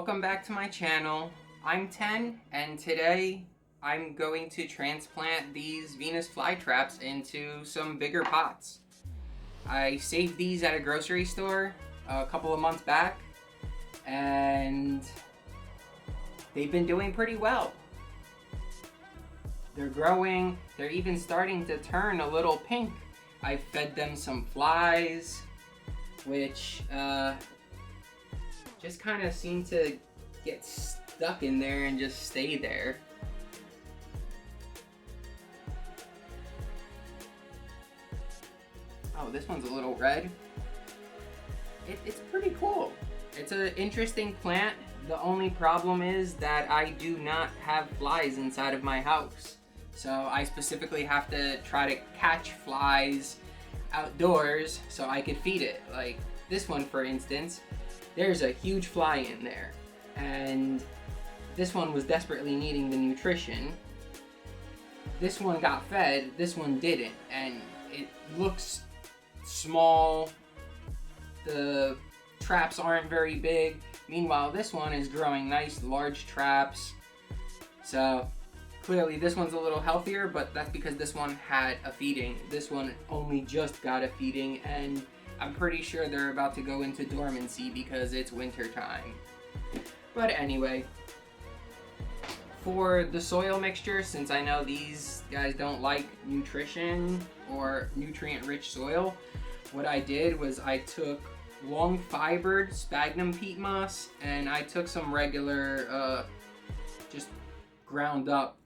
Welcome back to my channel. I'm 10 and today I'm going to transplant these Venus flytraps into some bigger pots. I saved these at a grocery store a couple of months back and they've been doing pretty well. They're growing, they're even starting to turn a little pink. I fed them some flies, which just kind of seem to get stuck in there and just stay there. Oh, this one's a little red. It's pretty cool. It's an interesting plant. The only problem is that I do not have flies inside of my house. So I specifically have to try to catch flies outdoors so I could feed it. Like this one, for instance, there's a huge fly in there. And this one was desperately needing the nutrition. This one got fed, this one didn't. And it looks small. The traps aren't very big. Meanwhile, this one is growing nice, large traps. So clearly this one's a little healthier, but that's because this one had a feeding. This one only just got a feeding, and I'm pretty sure they're about to go into dormancy because it's winter time. But anyway, for the soil mixture, since I know these guys don't like nutrition or nutrient-rich soil, what I did was I took long fibered sphagnum peat moss and I took some regular just ground up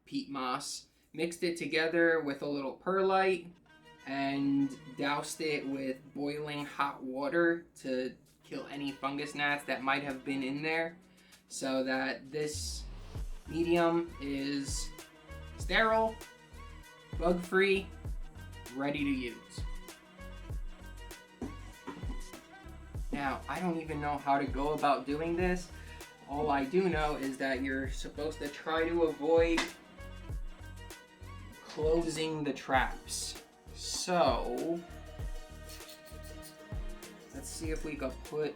peat moss, mixed it together with a little perlite and doused it with boiling hot water to kill any fungus gnats that might have been in there, so that this medium is sterile, bug-free, ready to use. Now, I don't even know how to go about doing this. All I do know is that you're supposed to try to avoid closing the traps. So, let's see if we can put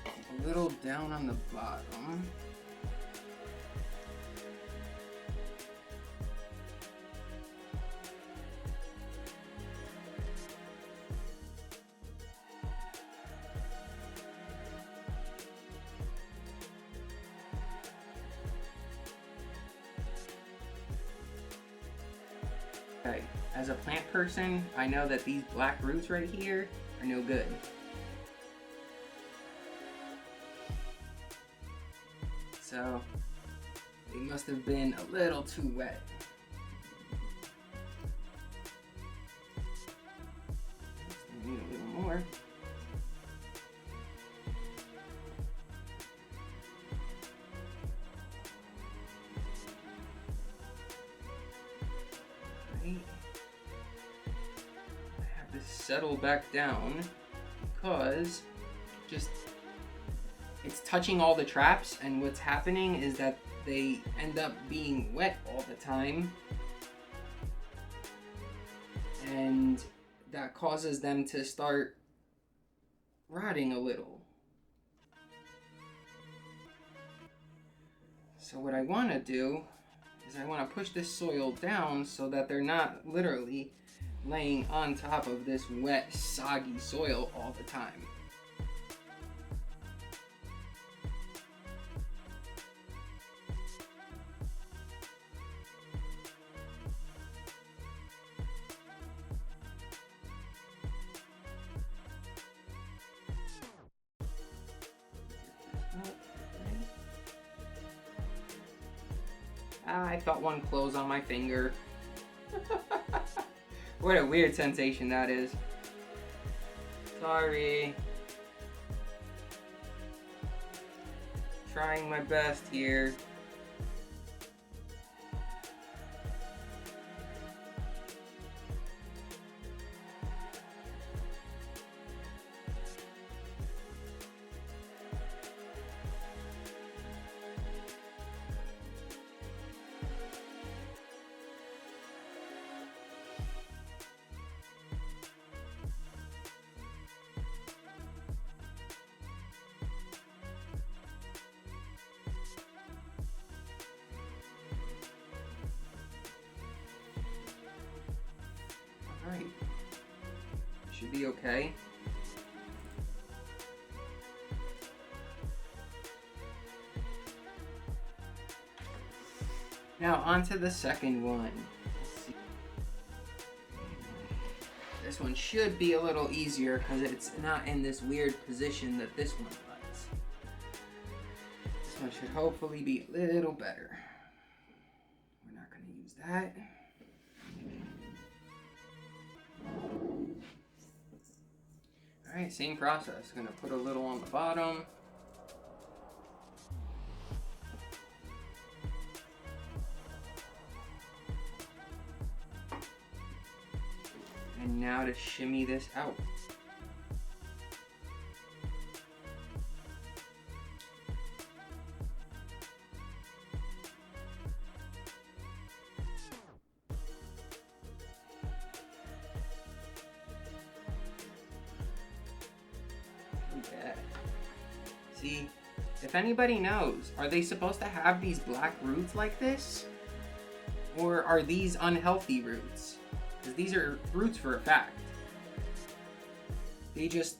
a little down on the bottom. Okay, as a plant person, I know that these black roots right here are no good. So, they must have been a little too wet. I need a little more. I have to settle back down because it's touching all the traps, and what's happening is that they end up being wet all the time, and that causes them to start rotting a little. So what I want to do is I want to push this soil down so that they're not literally laying on top of this wet, soggy soil all the time. I felt one close on my finger. What a weird sensation that is. Sorry. Trying my best here. should be okay. Now on to the second one. Let's see. This one should be a little easier because it's not in this weird position that this one was. This one should hopefully be a little better. We're not going to use that. Alright, same process. Gonna put a little on the bottom. And now to shimmy this out. Yeah. See, if anybody knows, are they supposed to have these black roots like this? Or are these unhealthy roots? Because these are roots for a fact. They just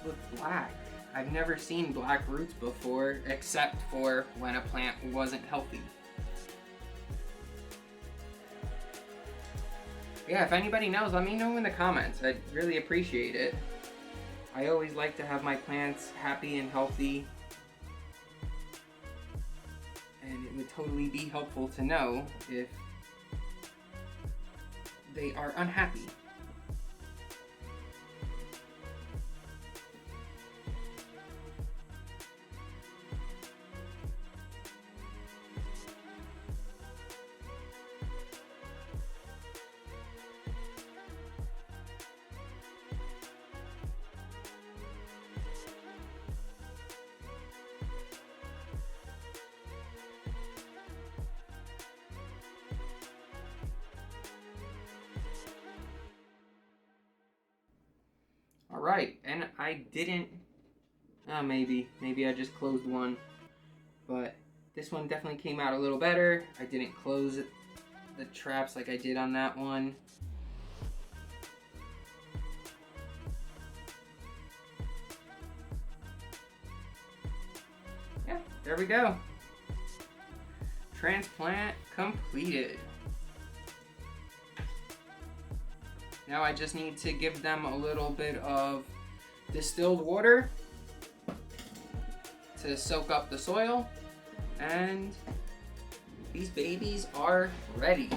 look black. I've never seen black roots before, except for when a plant wasn't healthy. Yeah, if anybody knows, let me know in the comments. I'd really appreciate it. I always like to have my plants happy and healthy. And it would totally be helpful to know if they are unhappy. Alright, and I didn't, maybe I just closed one, but this one definitely came out a little better. I didn't close the traps like I did on that one. Yeah, there we go. Transplant completed. Now I just need to give them a little bit of distilled water to soak up the soil, and these babies are ready.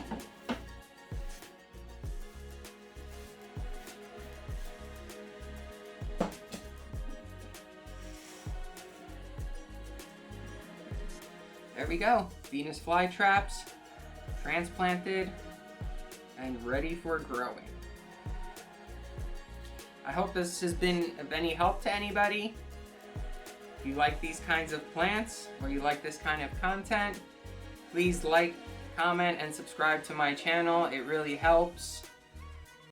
There we go. Venus flytraps transplanted and ready for growing. I hope this has been of any help to anybody. If you like these kinds of plants or you like this kind of content, please like, comment, and subscribe to my channel. It really helps.